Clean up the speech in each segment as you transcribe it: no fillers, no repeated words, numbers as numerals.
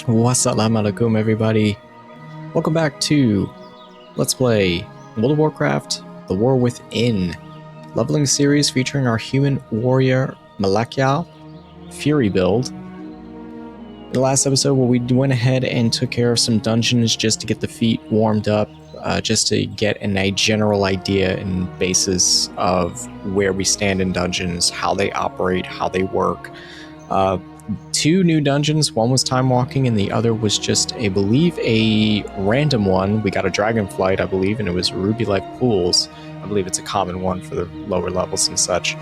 Wassalamu alaikum, everybody. Welcome back to Let's Play World of Warcraft, The War Within, leveling series featuring our Human Warrior Malakyal Fury build. In the last episode, where we went ahead and took care of some dungeons just to get the feet warmed up, just to get a general idea and basis of where we stand in dungeons, how they operate, how they work. Two new dungeons. One was time walking and the other was just, I believe, a random one. We got a dragonflight, I believe, and it was ruby-like pools. I believe it's a common one for the lower levels and such.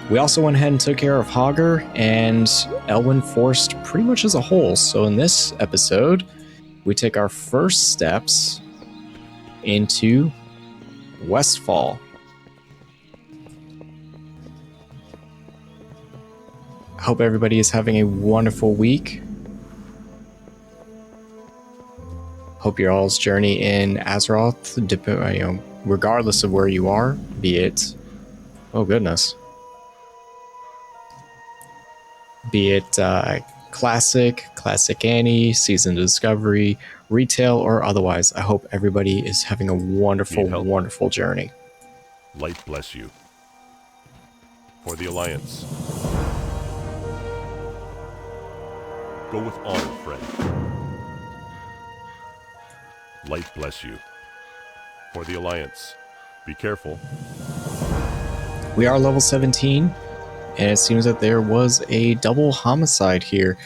We also went ahead and took care of Hogger and Elwyn Forest pretty much as a whole. So in this episode, we take our first steps into Westfall. Hope everybody is having a wonderful week. Hope your all's journey in Azeroth, regardless of where you are, be it, oh goodness, be it classic Annie, season discovery, retail, or otherwise. I hope everybody is having a wonderful journey. Light bless you. For the Alliance. Go with honor, friend. Light bless you. For the Alliance. Be careful. We are level 17, and it seems that there was a double homicide here.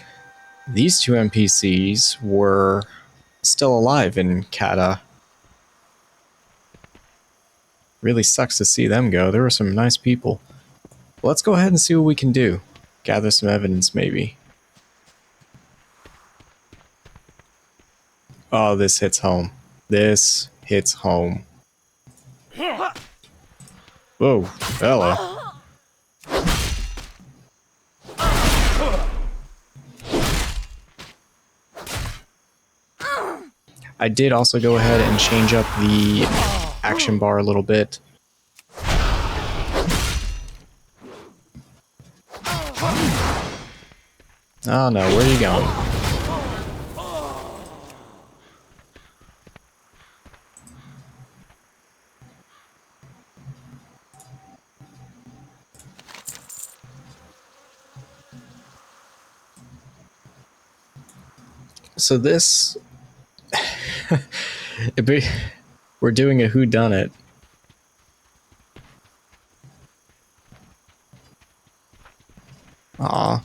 These two NPCs were still alive in Kata. Really sucks to see them go. There were some nice people. Let's go ahead and see what we can do. Gather some evidence, maybe. Oh, this hits home. This hits home. Whoa, fella. I did also go ahead and change up the action bar a little bit. Oh no, where are you going? So this, we're doing a whodunit. Aw.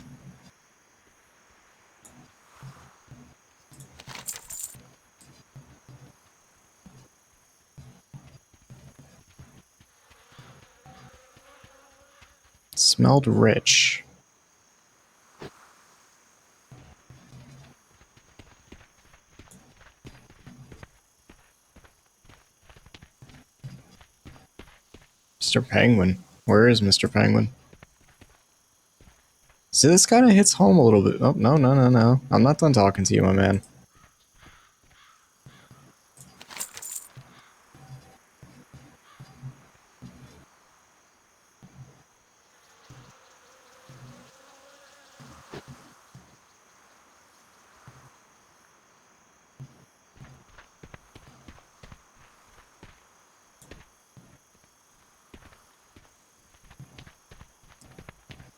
Smelled rich. Mr. Penguin. Where is Mr. Penguin? See, this kind of hits home a little bit. Oh, no. I'm not done talking to you, my man.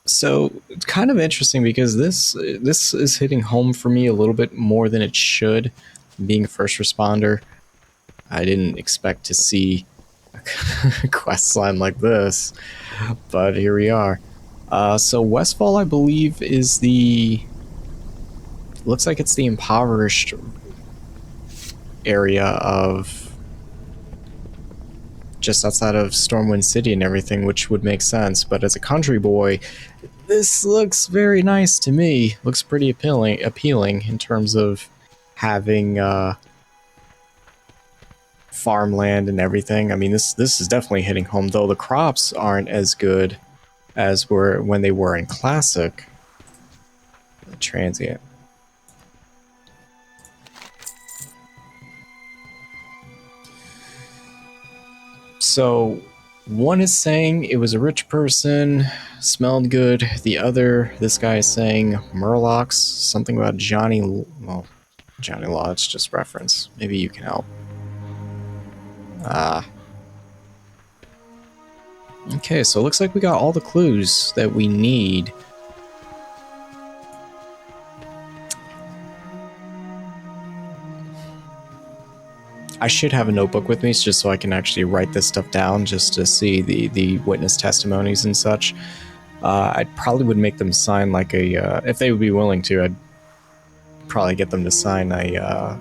So it's kind of interesting because this is hitting home for me a little bit more than it should. Being a first responder, I didn't expect to see a quest line like this, but here we are. So Westfall, I believe, is the, looks like it's the impoverished area of just outside of Stormwind City and everything, which would make sense. But as a country boy, this looks very nice to me. Looks pretty appealing in terms of having farmland and everything. I mean, this is definitely hitting home, though the crops aren't as good as were when they were in Classic. Transient. So One is saying it was a rich person, smelled good. The other, this guy is saying Murlocs, something about Johnny. Well, Johnny Law, it's just reference. Maybe you can help. Okay, so it looks like we got all the clues that we need. I should have a notebook with me just so I can actually write this stuff down just to see the witness testimonies and such. I probably would make them sign like a, if they would be willing to, I'd probably get them to sign a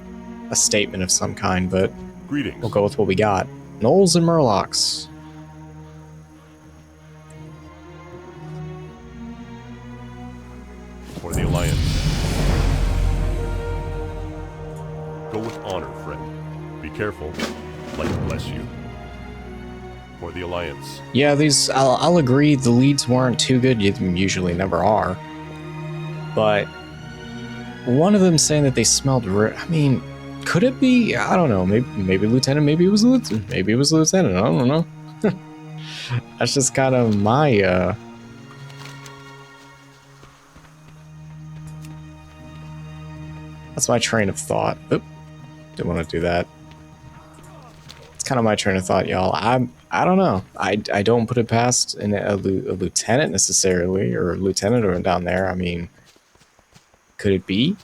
statement of some kind, but Greetings. we'll go with what we got. Gnolls and Murlocs. For the Alliance. Go with honor, friend. Be careful. Light bless you. For the Alliance. Yeah, these, I'll agree, the leads weren't too good. You usually never are. But one of them saying that they smelled, I mean, could it be? I don't know. Maybe Lieutenant. Maybe it was Lieutenant. Maybe it was Lieutenant. I don't know. That's just kind of my. That's my train of thought. Oop, didn't want to do that. It's kind of my train of thought, y'all. I don't know. I don't put it past a lieutenant necessarily, or a lieutenant or down there. I mean, could it be?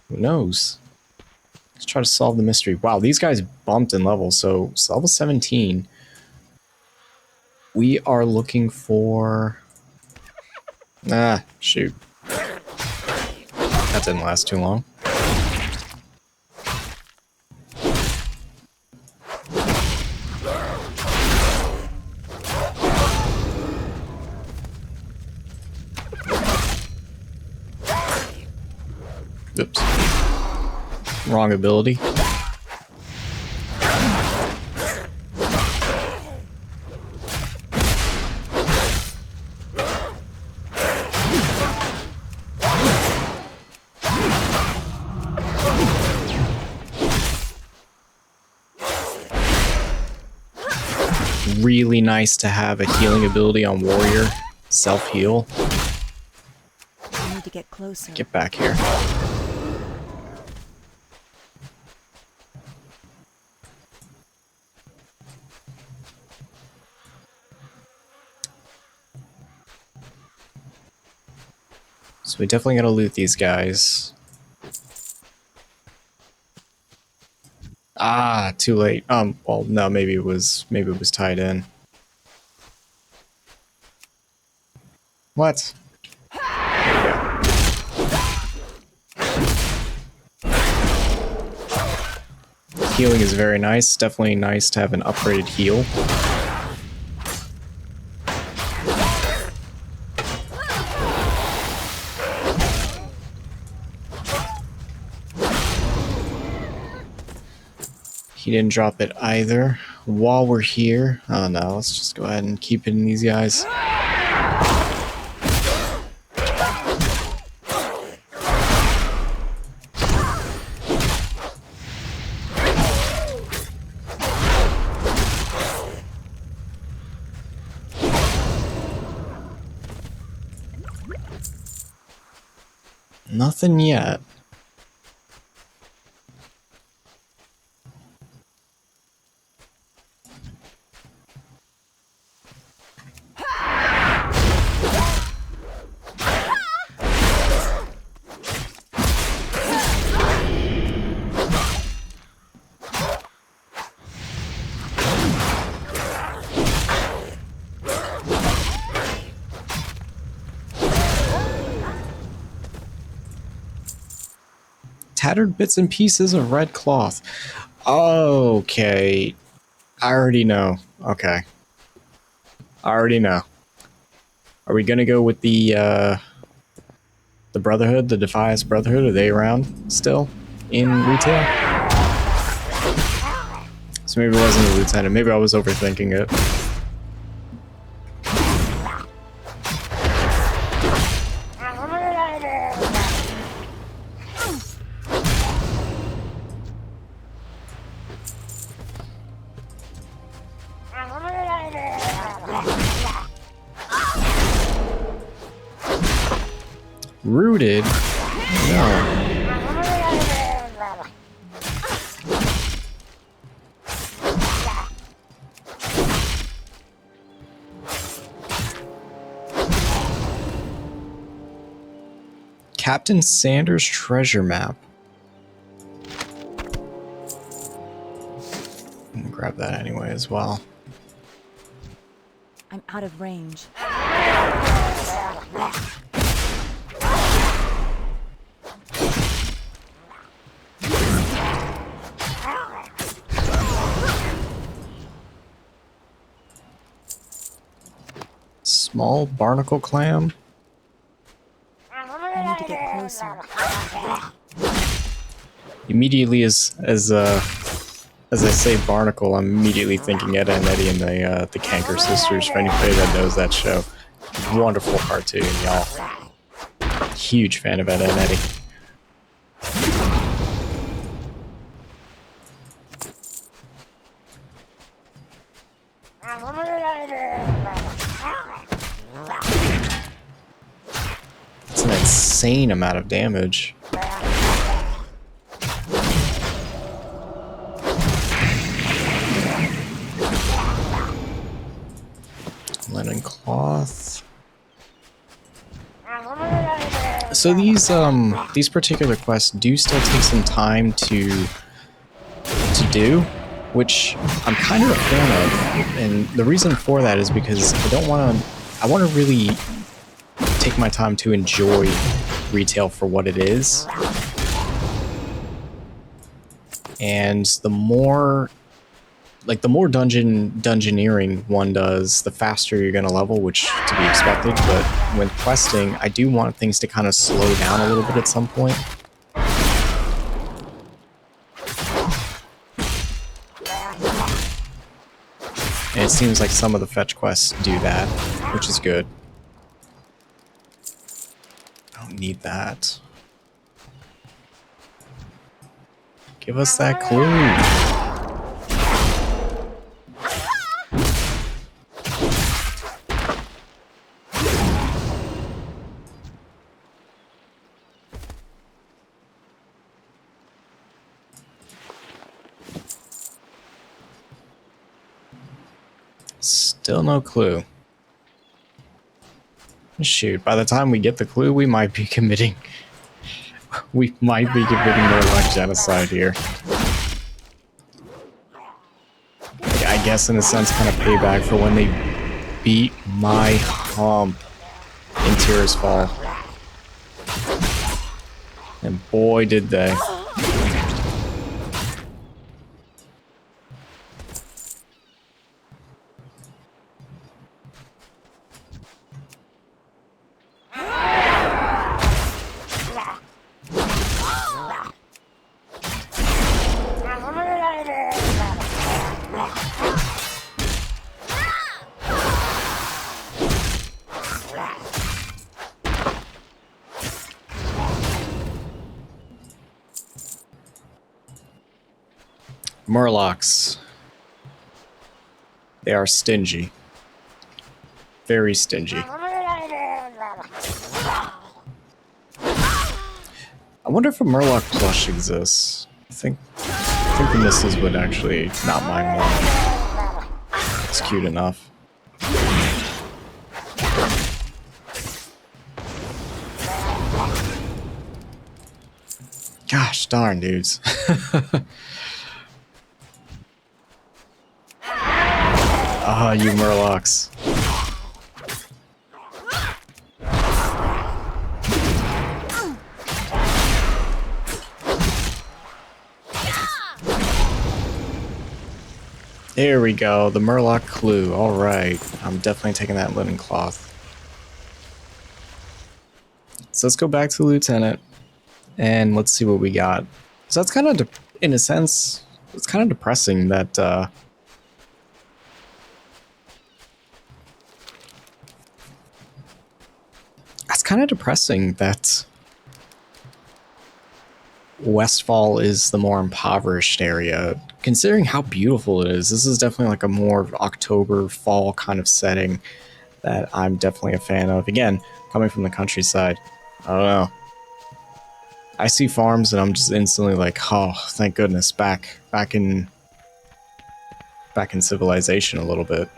Who knows? Let's try to solve the mystery. Wow, these guys bumped in level, so it's level 17. We are looking for... Ah, shoot. That didn't last too long. Oops. Wrong ability. Really nice to have a healing ability on Warrior. Self-heal. I need to get closer. Get back here. So we definitely gotta loot these guys. Ah, too late. Well, no, maybe it was tied in. What? Yeah. Healing is very nice. Definitely nice to have an upgraded heal. He didn't drop it either. While we're here, oh no, let's just go ahead and keep hitting these guys. Nothing yet. Tattered bits and pieces of red cloth. Okay. I already know. Okay. I already know. Are we gonna go with the Brotherhood, the Defias Brotherhood? Are they around still in retail? So maybe it wasn't a lieutenant. Maybe I was overthinking it. Rooted? No. Captain Sanders' treasure map. I'm gonna grab that anyway as well. I'm out of range. Small barnacle clam. I need to get closer. Immediately as I say barnacle, I'm immediately thinking Ed and Eddie and the Canker Sisters. For anybody that knows that show, wonderful cartoon, y'all. Huge fan of Ed and Eddie. That's an insane amount of damage. Linen cloth. So these particular quests do still take some time to do, which I'm kind of a fan of, and the reason for that is because I want to really take my time to enjoy retail for what it is, and the more dungeoneering one does, the faster you're gonna level, which to be expected. But when questing, I do want things to kind of slow down a little bit at some point. And it seems like some of the fetch quests do that, which is good. I don't need that. Give us that clue. Still no clue. Shoot, by the time we get the clue, we might be committing more like genocide here. I guess in a sense kind of payback for when they beat my hump in Tears Fall. And boy did they. Murlocs. They are stingy. Very stingy. I wonder if a Murloc plush exists. I think the missus would actually not mind one. It's cute enough. Gosh darn, dudes. Ah, you Murlocs. There we go, the Murloc clue. Alright, I'm definitely taking that linen cloth. So let's go back to the Lieutenant, and let's see what we got. So that's kind of, in a sense, it's kind of depressing that, Westfall is the more impoverished area, considering how beautiful it is. This is definitely like a more October, fall kind of setting that I'm definitely a fan of. Again, coming from the countryside. I don't know. I see farms and I'm just instantly like, oh, thank goodness, back in civilization a little bit.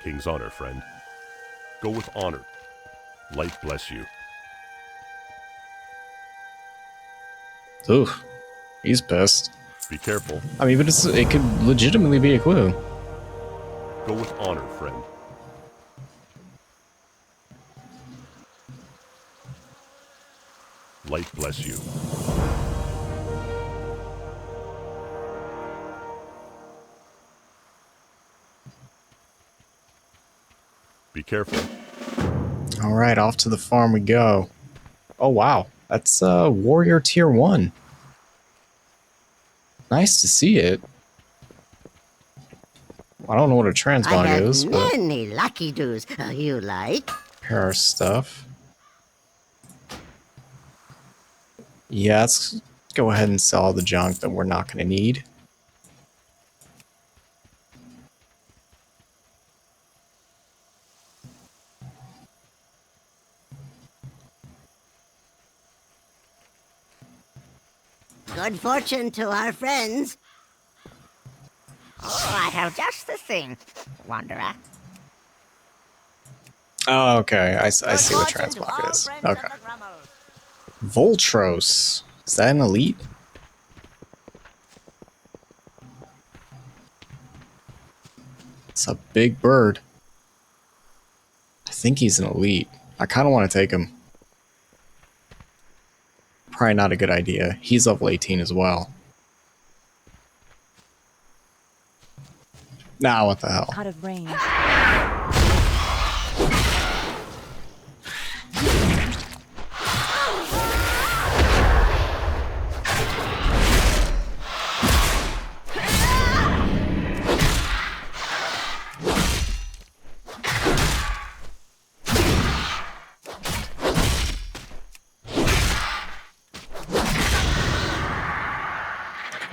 King's honor, friend. Go with honor. Light bless you. Ooh, he's pissed. Be careful. I mean, but it could legitimately be a clue. Go with honor, friend. Light bless you. Be careful. Alright, off to the farm we go. Oh wow, that's Warrior Tier 1. Nice to see it. I don't know what a transmog is, but many lucky doos you like. here are stuff. Yeah, let's go ahead and sell all the junk that we're not going to need. Good fortune to our friends. Oh, I have just the thing, Wanderer. Oh, okay. I see what transmog is. Okay. Voltros. Is that an elite? It's a big bird. I think he's an elite. I kind of want to take him. Probably not a good idea. He's level 18 as well. Nah, what the hell? Out of range.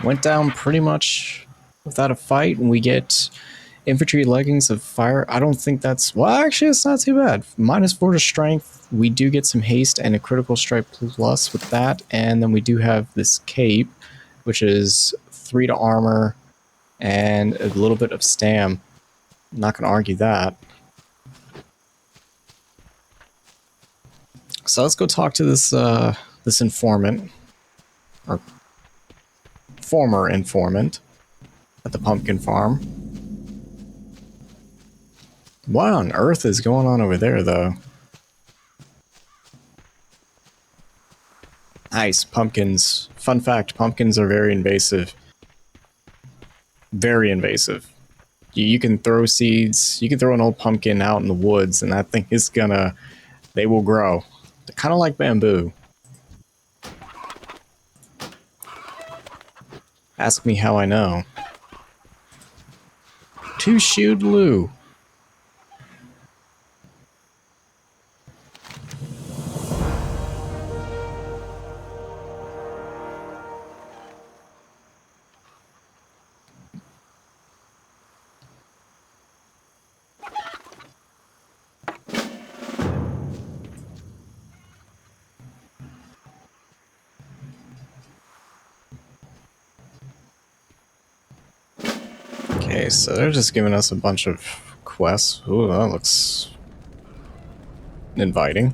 Went down pretty much without a fight, and we get infantry leggings of fire. I don't think that's... Well, actually, it's not too bad. -4 to strength. We do get some haste and a critical strike plus with that, and then we do have this cape, which is 3 to armor and a little bit of stam. I'm not going to argue that. So let's go talk to this this informant, or former informant at the pumpkin farm. What on earth is going on over there, though? Nice, pumpkins. Fun fact, pumpkins are very invasive. Very invasive. You can throw seeds, you can throw an old pumpkin out in the woods, and that thing is gonna... They will grow. They're kind of like bamboo. Ask me how I know. Two-shoed Lou. Okay, so they're just giving us a bunch of quests. Ooh, that looks inviting.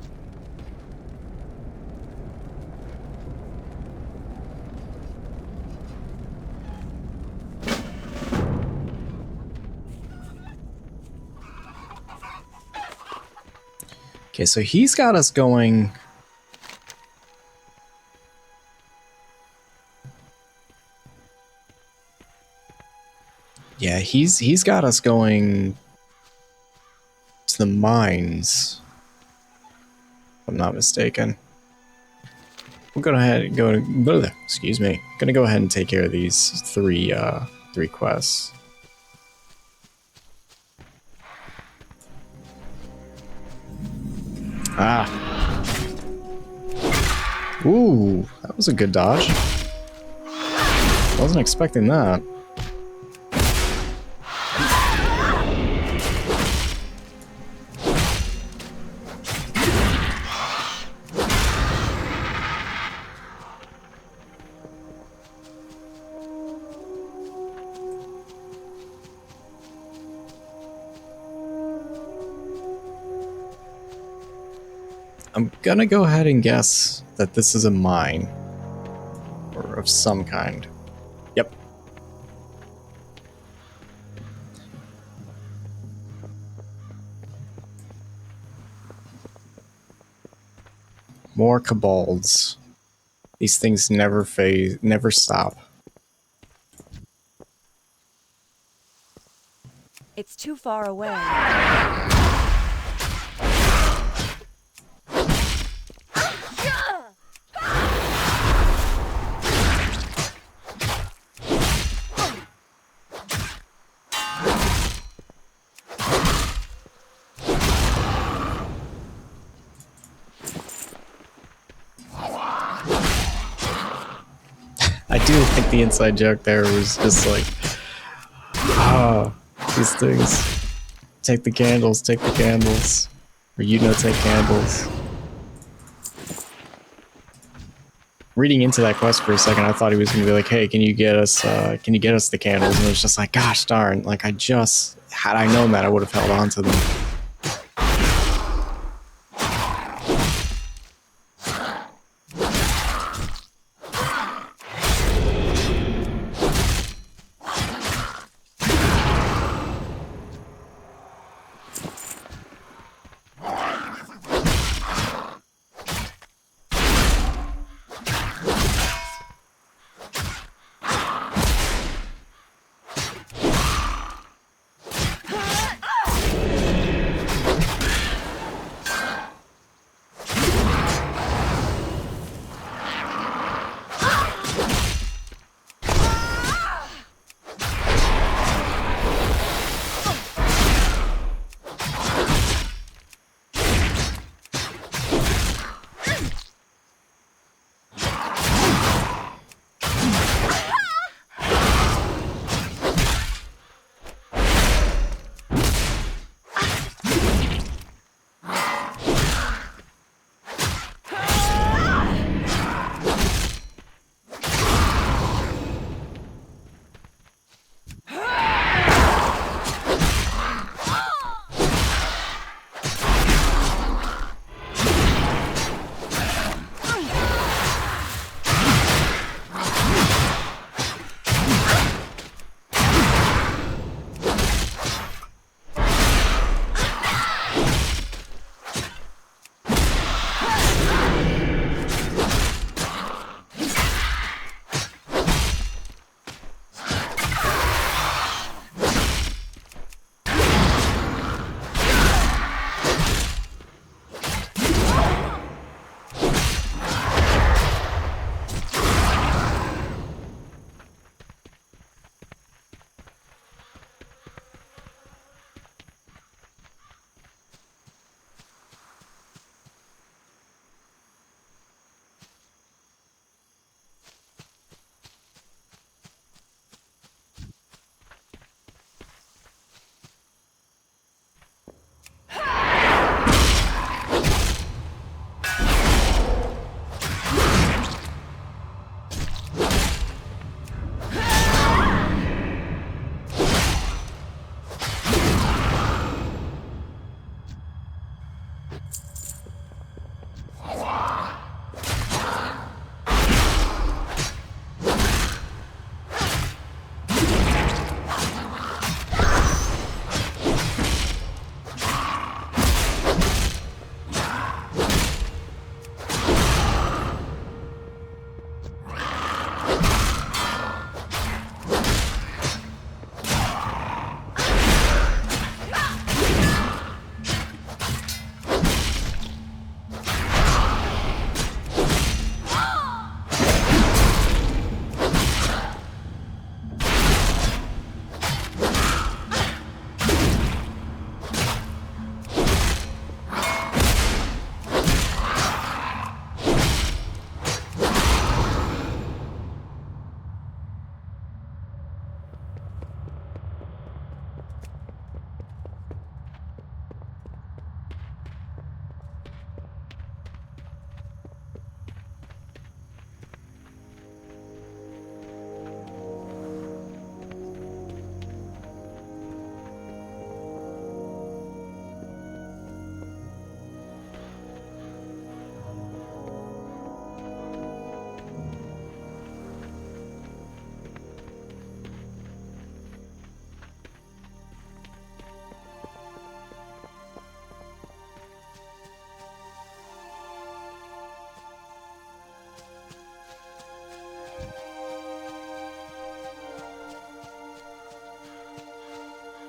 Okay, so he's got us going... Yeah, he's got us going to the mines, if I'm not mistaken. We'll go ahead and go to, excuse me. Gonna go ahead and take care of these three quests. Ah. Ooh, that was a good dodge. Wasn't expecting that. I'm gonna go ahead and guess that this is a mine. Or of some kind. Yep. More kobolds. These things never phase, never stop. It's too far away. I do like the inside joke there was just like, ah, these things. Take the candles, take the candles. Or you know, take candles. Reading into that quest for a second, I thought he was gonna be like, hey, can you get us the candles? And it was just like, gosh darn, like had I known that, I would have held on to them.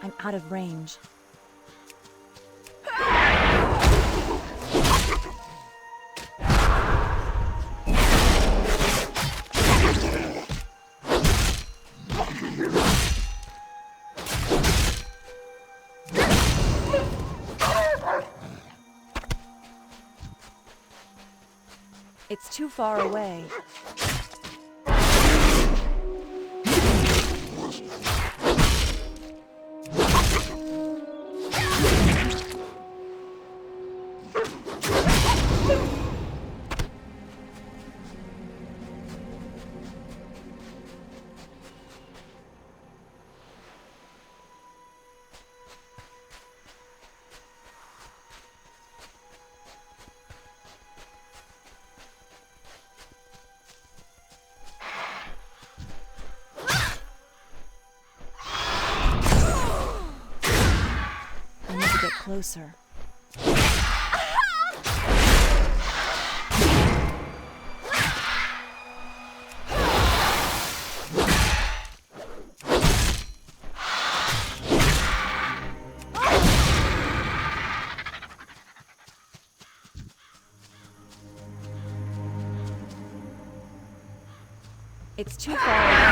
I'm out of range. It's too far away. I need to get closer. It's too far away.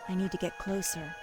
I need to get closer.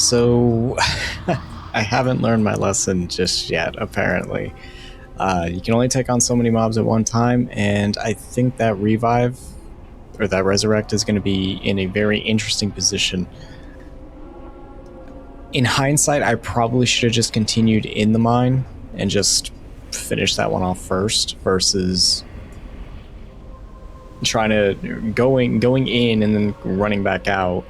So I haven't learned my lesson just yet, apparently. You can only take on so many mobs at one time, and I think that revive, or that resurrect, is going to be in a very interesting position. In hindsight, I probably should have just continued in the mine and just finished that one off first, versus trying to going in and then running back out.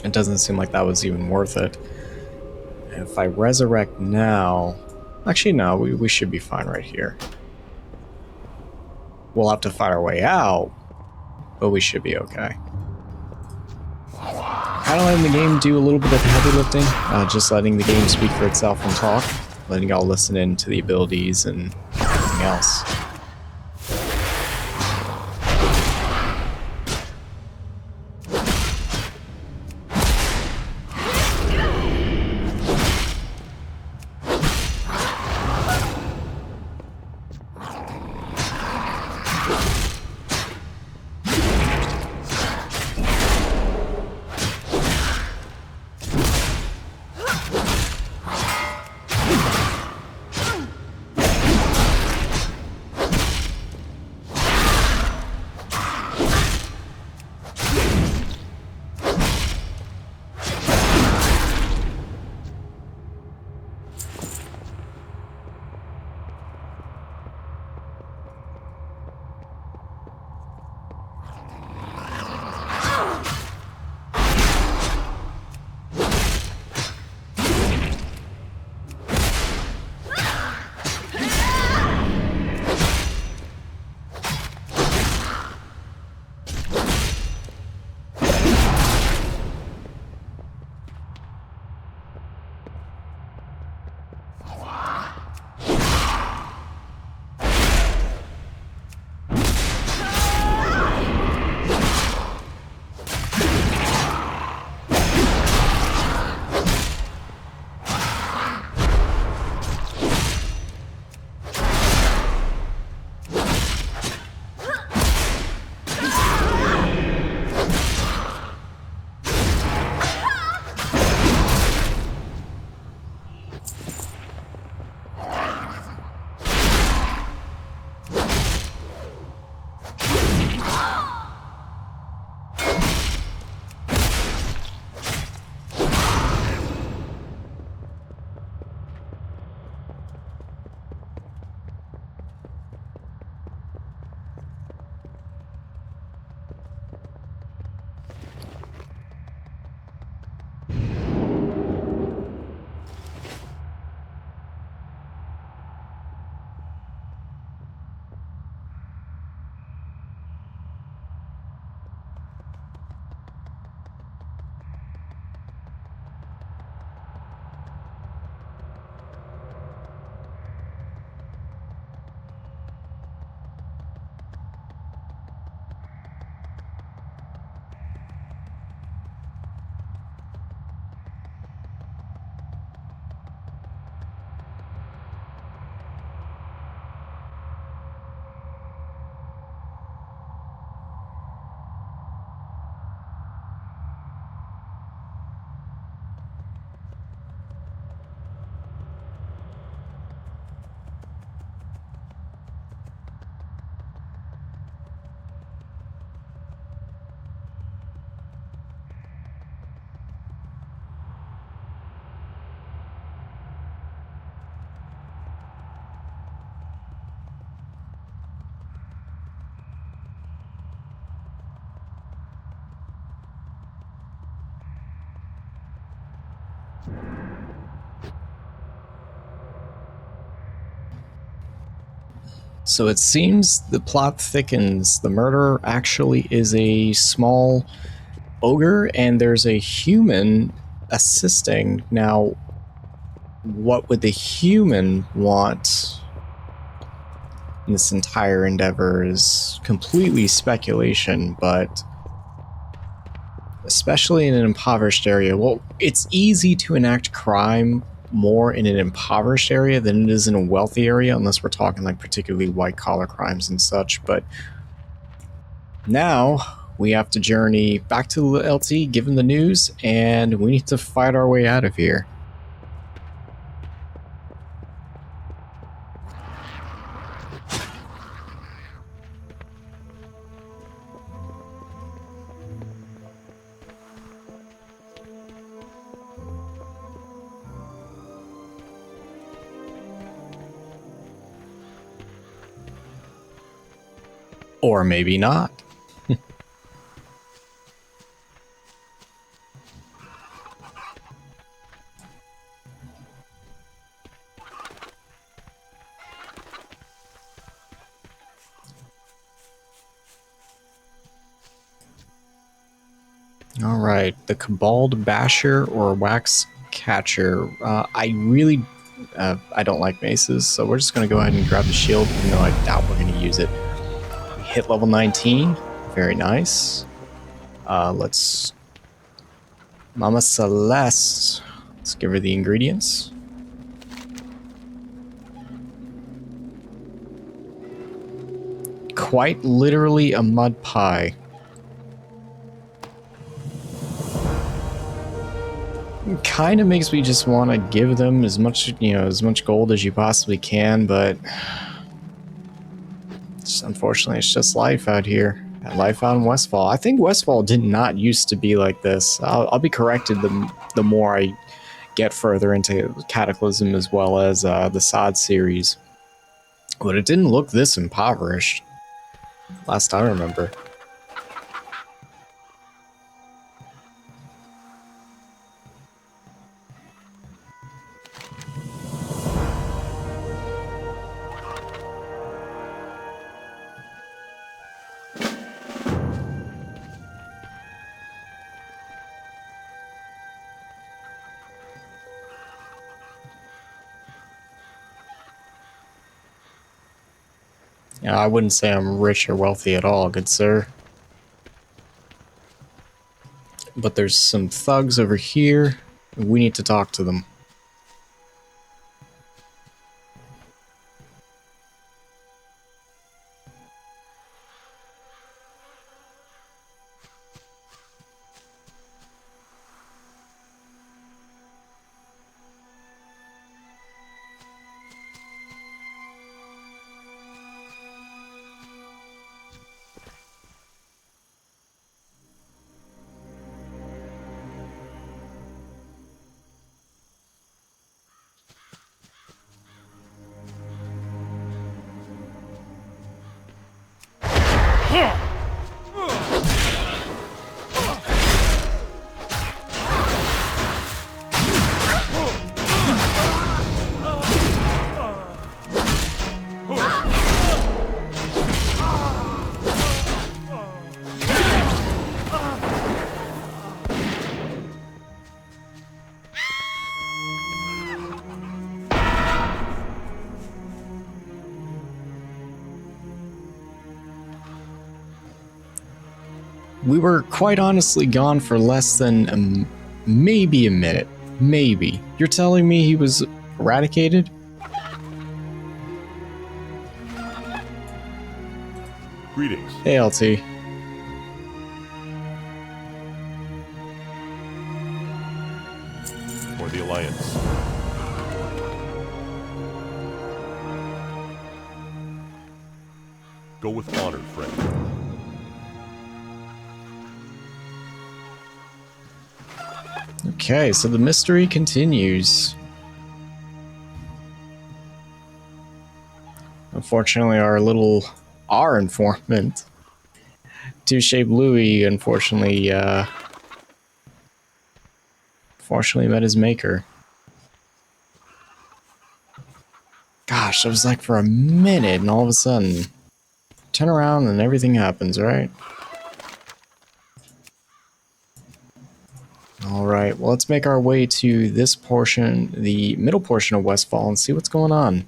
It doesn't seem like that was even worth it. If I resurrect now, actually no, we should be fine right here. We'll have to fight our way out, but we should be okay. Kind of letting the game do a little bit of the heavy lifting, just letting the game speak for itself and talk, letting y'all listen in to the abilities and everything else. So it seems the plot thickens. The murderer actually is a small ogre, and there's a human assisting. Now, what would the human want in this entire endeavor is completely speculation, but especially in an impoverished area, well, it's easy to enact crime more in an impoverished area than it is in a wealthy area, unless we're talking like particularly white collar crimes and such. But now we have to journey back to LT, give him the news, and we need to fight our way out of here. Or maybe not. All right, the Caballed Basher or Wax Catcher. I don't like maces, so we're just going to go ahead and grab the shield, even though I doubt we're going to use it. We hit level 19. Very nice. Let's... Mama Celeste. Let's give her the ingredients. Quite literally a mud pie. Kind of makes me just want to give them as much, as much gold as you possibly can, but unfortunately it's just life out here. And life out in Westfall. I think Westfall did not used to be like this. I'll be corrected the more I get further into Cataclysm as well as the Sod series. But it didn't look this impoverished last I remember. Yeah, I wouldn't say I'm rich or wealthy at all, good sir. But there's some thugs over here. We need to talk to them. We were quite honestly gone for less than maybe a minute. Maybe. You're telling me he was eradicated? Greetings. Hey, LT. For the Alliance. Go with honor, friend. Okay, so the mystery continues. Unfortunately, our informant, Touche Bluey, unfortunately met his maker. Gosh, it was like for a minute, and all of a sudden, turn around and everything happens, right? Alright, well, let's make our way to this portion, the middle portion of Westfall, and see what's going on.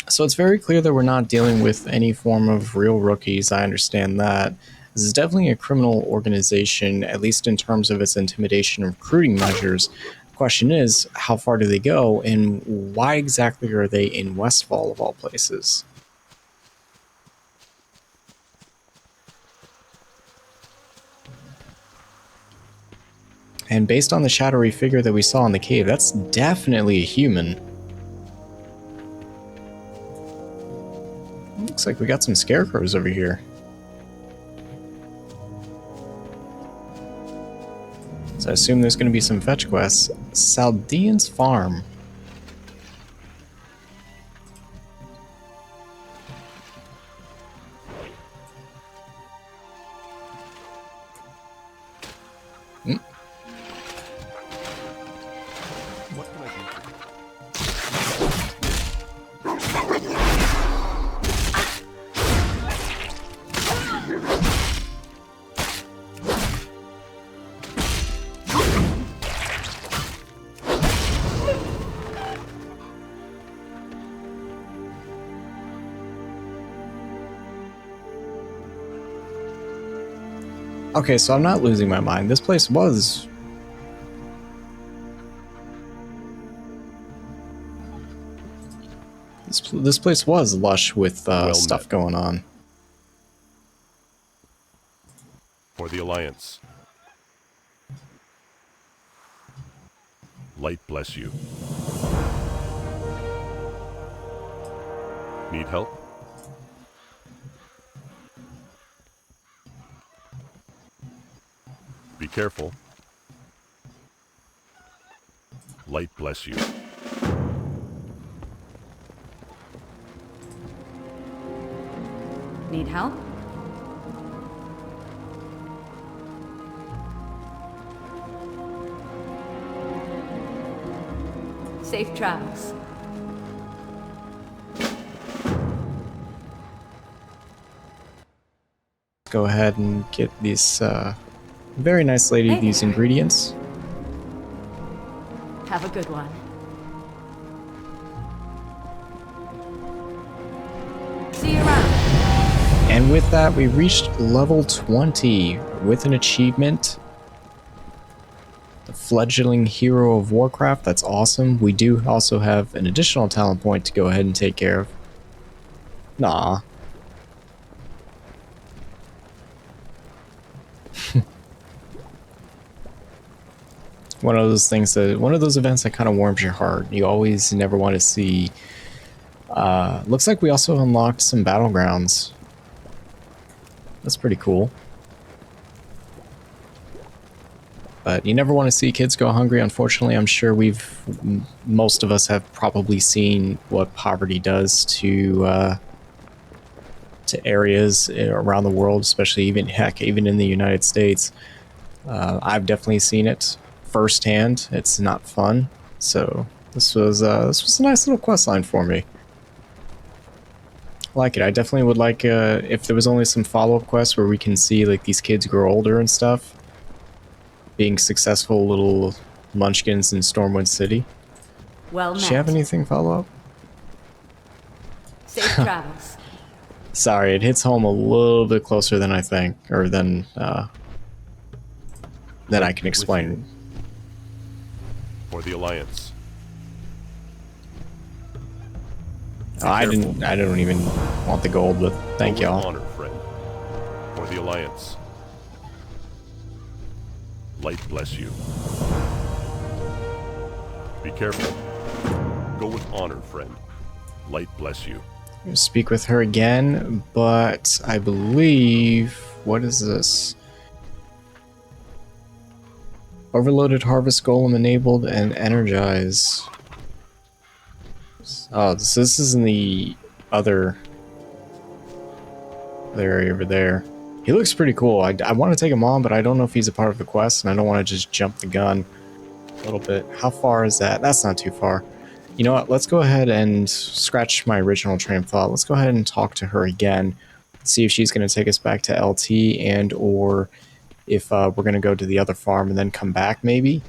So it's very clear that we're not dealing with any form of real rookies, I understand that. This is definitely a criminal organization, at least in terms of its intimidation and recruiting measures. The question is, how far do they go, and why exactly are they in Westfall of all places? And based on the shadowy figure that we saw in the cave, that's definitely a human. Looks like we got some scarecrows over here. So I assume there's going to be some fetch quests. Saldean's Farm. What can I do for you? Okay, so I'm not losing my mind. This place was... This place was lush with Well stuff met. going on. For the Alliance. Light bless you. Need help? Be careful. Light bless you. Need help? Safe travels. Go ahead and get these very nice lady Hey these there. ingredients. Have a good one. See you around. And with that, we reached level 20 with an achievement. The fledgling hero of Warcraft. That's awesome. We do also have an additional talent point to go ahead and take care of. Nah. One of those things that, one of those events that kind of warms your heart. You always never want to see. Looks like we also unlocked some battlegrounds. That's pretty cool. But you never want to see kids go hungry. Unfortunately, I'm sure most of us have probably seen what poverty does to areas around the world, especially even in the United States. I've definitely seen it firsthand. It's not fun. So this was a nice little quest line for me. I like it. I definitely would like if there was only some follow-up quests where we can see like these kids grow older and stuff, being successful little munchkins in Stormwind City. Well met. Does she have anything follow-up? Safe travels. Sorry, it hits home a little bit closer than I think, or than I can explain. For the Alliance. I don't even want the gold, but thank Go with y'all. honor, friend. For the Alliance. Light bless you. Be careful. Go with honor, friend. Light bless you. Speak with her again, but I believe, what is this? Overloaded harvest golem enabled and energize. Oh, this is in the other area over there. He looks pretty cool. I want to take him on, but I don't know if he's a part of the quest, and I don't want to just jump the gun a little bit. How far is that? That's not too far. You know what? Let's go ahead and scratch my original train of thought. Let's go ahead and talk to her again. See if she's going to take us back to LT, and or if we're going to go to the other farm and then come back, maybe.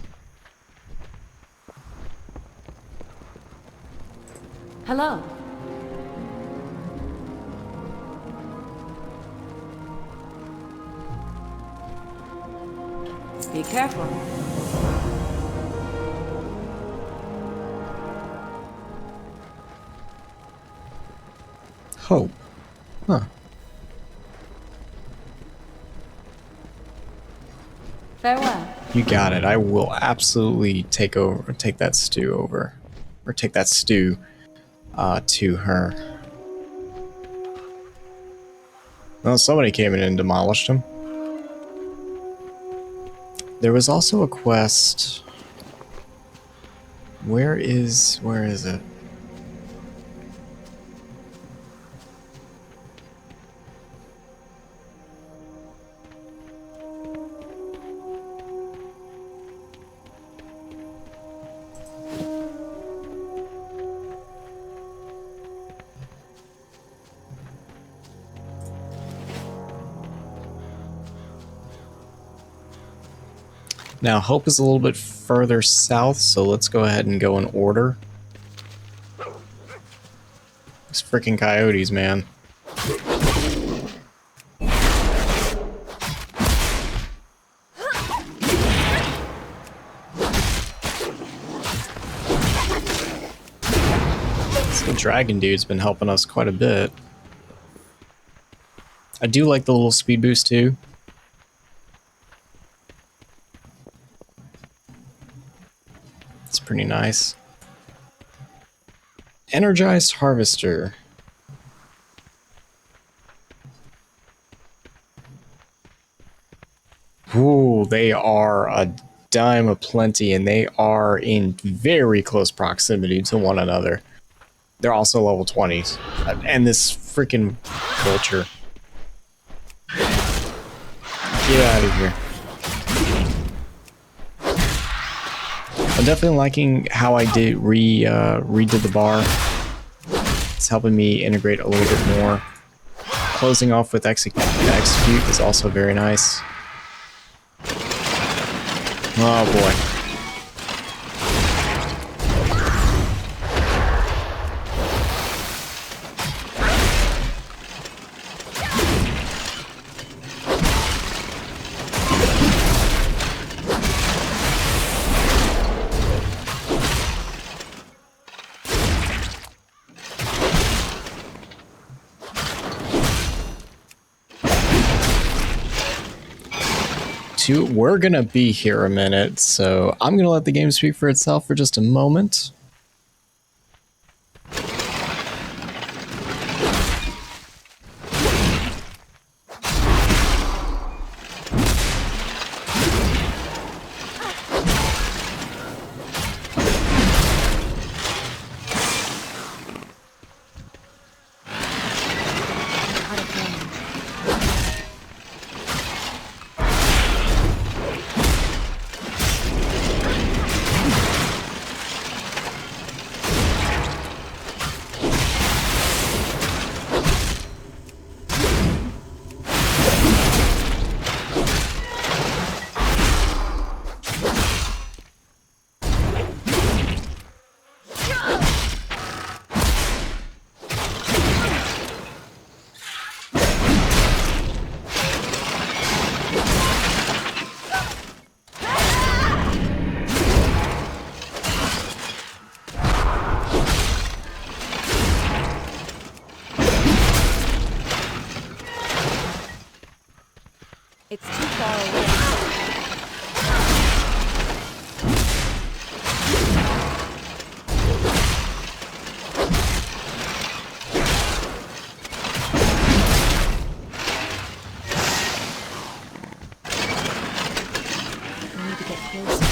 Hello. Be careful. Hope. Huh. Farewell. You got it. I will absolutely take that stew over. Or take that stew to her. Well, somebody came in and demolished him. There was also a quest. Where is it? Now, Hope is a little bit further south, so let's go ahead and go in order. These freaking coyotes, man. This little dragon dude's been helping us quite a bit. I do like the little speed boost too. It's pretty nice. Energized Harvester. Ooh, they are a dime a plenty, and they are in very close proximity to one another. They're also level 20s. And this freaking vulture. Get out of here. I'm definitely liking how I did redid the bar. It's helping me integrate a little bit more. Closing off with execute is also very nice. Oh boy. We're gonna be here a minute, so I'm gonna let the game speak for itself for just a moment. It's too far away. We need to get closer.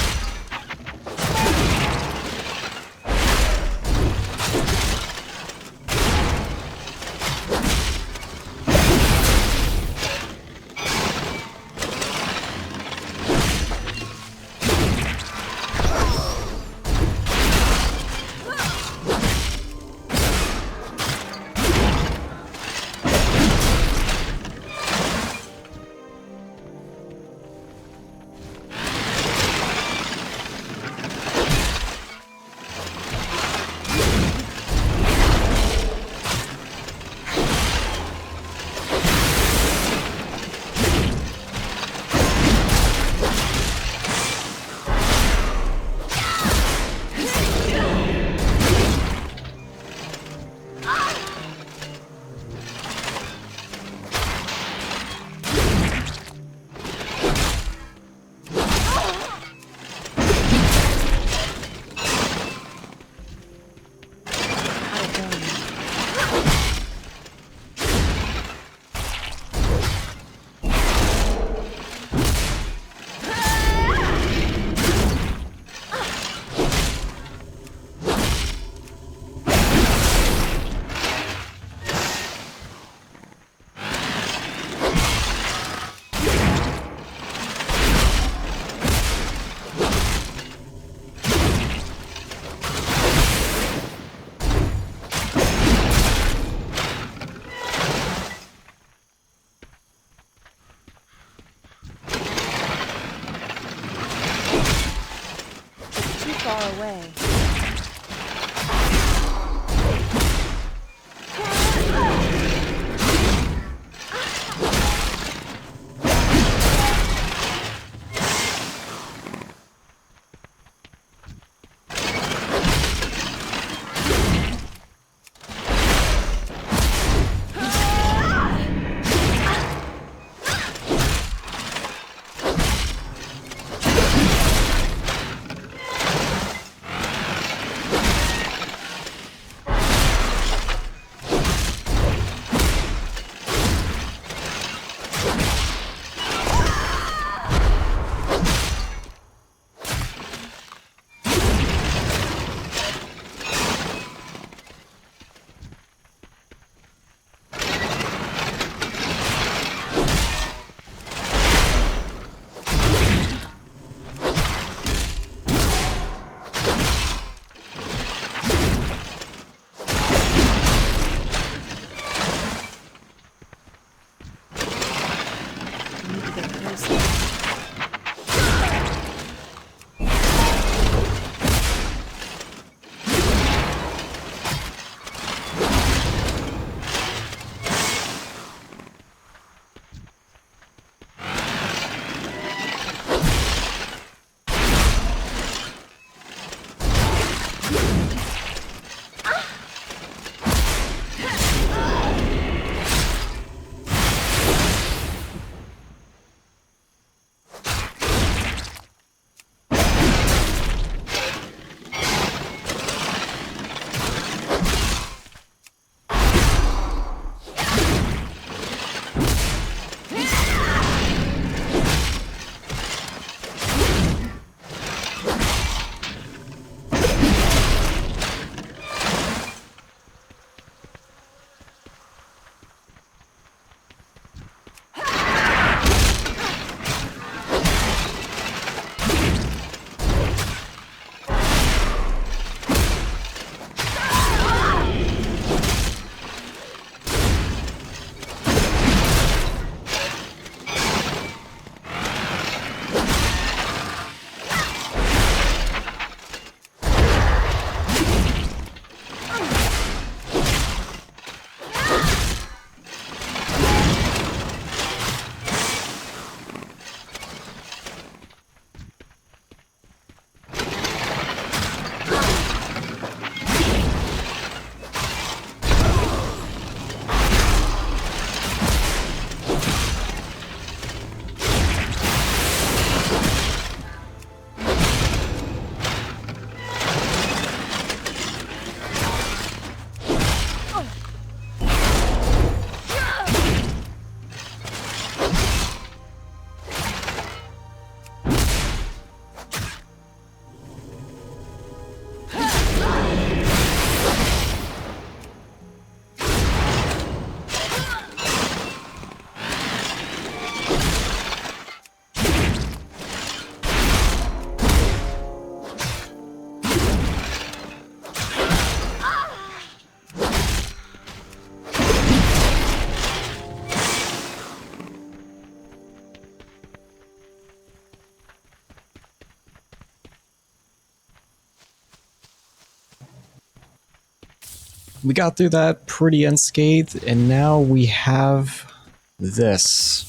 we got through that pretty unscathed, and now we have this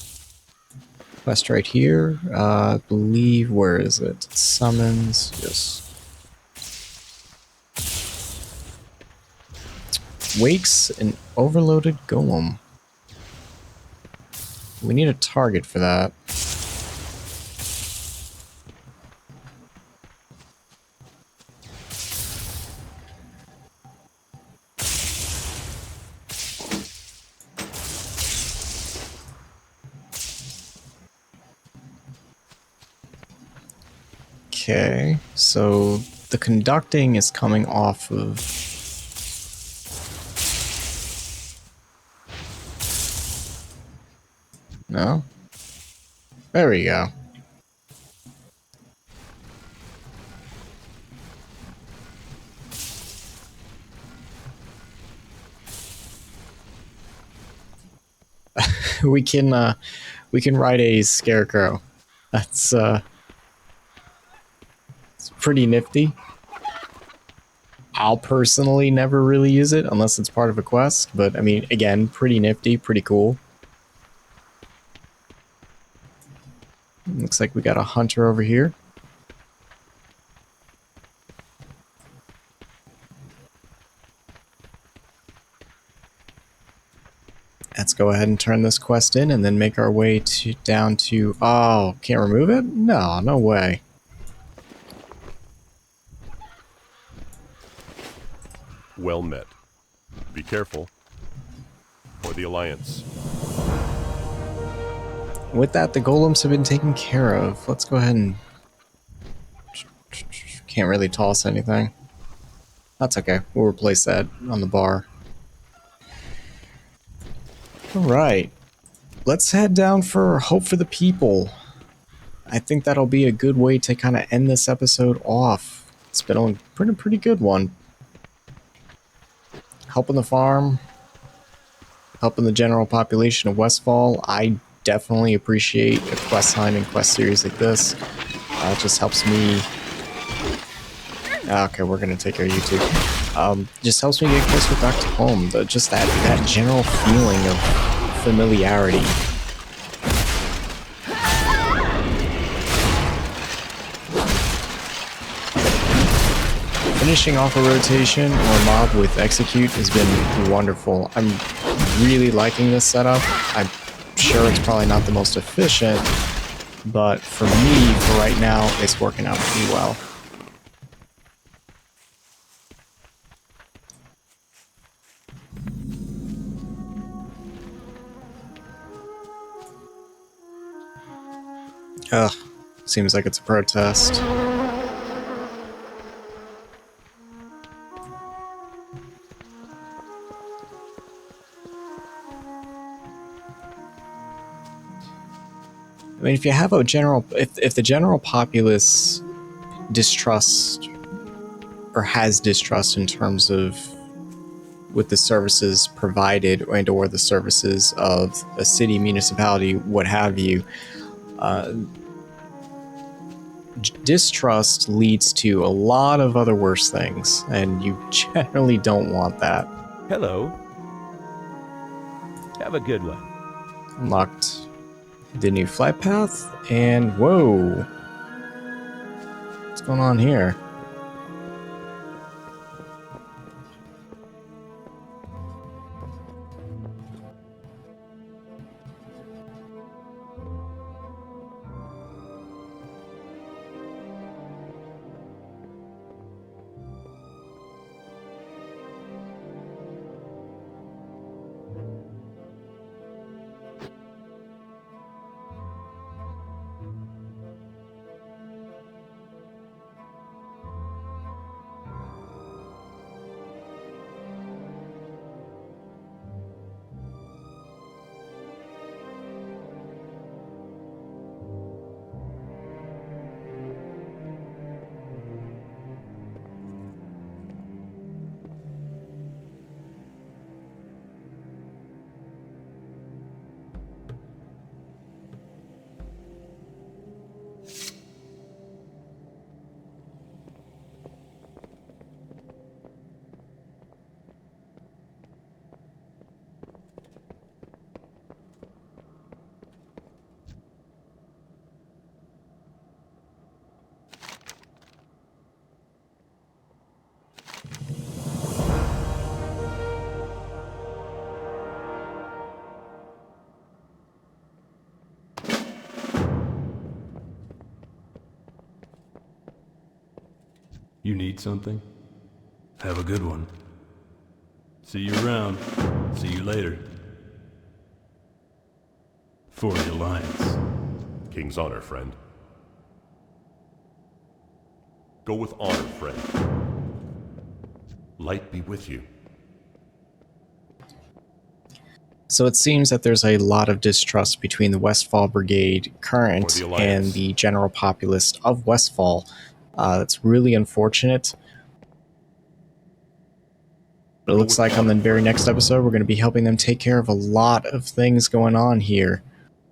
quest right here. I believe, where is it? Summons, yes. Wakes an overloaded golem. We need a target for that. Okay, so the conducting is coming off of... No? There we go. we can ride a scarecrow. That's it's pretty nifty. I'll personally never really use it unless it's part of a quest, but I mean, again, pretty nifty, pretty cool. Looks like we got a hunter over here. Let's go ahead and turn this quest in and then make our way down to... Oh, can't remove it? No, no way. Well met. Be careful. For the Alliance. With that, the golems have been taken care of. Let's go ahead and... Can't really toss anything. That's okay. We'll replace that on the bar. Alright. Let's head down for Hope for the People. I think that'll be a good way to kind of end this episode off. It's been a pretty good one. Helping the farm. Helping the general population of Westfall. I definitely appreciate a quest line and quest series like this. It just helps me... Okay, we're gonna take care of you too. Just helps me get closer back to home. Just that general feeling of familiarity. Finishing off a rotation or mob with execute has been wonderful. I'm really liking this setup. I'm sure it's probably not the most efficient, but for me, for right now, it's working out pretty well. Ugh, seems like it's a protest. I mean, if you have a general, if the general populace distrusts or has distrust in terms of with the services provided and or the services of a city, municipality, what have you, distrust leads to a lot of other worse things, and you generally don't want that. Hello. Have a good one. Unlocked the new flight path, and whoa, what's going on here? You need something? Have a good one. See you around. See you later. For the Alliance. King's honor, friend. Go with honor, friend. Light be with you. So it seems that there's a lot of distrust between the Westfall Brigade current Or the Alliance. and the general populace of Westfall. That's really unfortunate. But it looks like on the very next episode, we're going to be helping them take care of a lot of things going on here.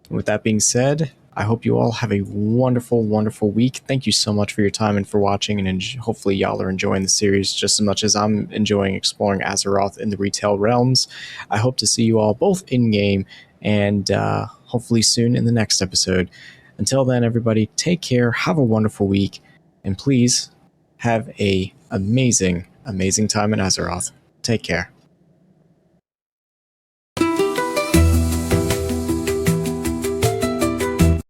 With that being said, I hope you all have a wonderful, wonderful week. Thank you so much for your time and for watching, and hopefully y'all are enjoying the series just as much as I'm enjoying exploring Azeroth in the retail realms. I hope to see you all both in-game and hopefully soon in the next episode. Until then, everybody, take care, have a wonderful week, and please have a amazing, amazing time in Azeroth. Take care.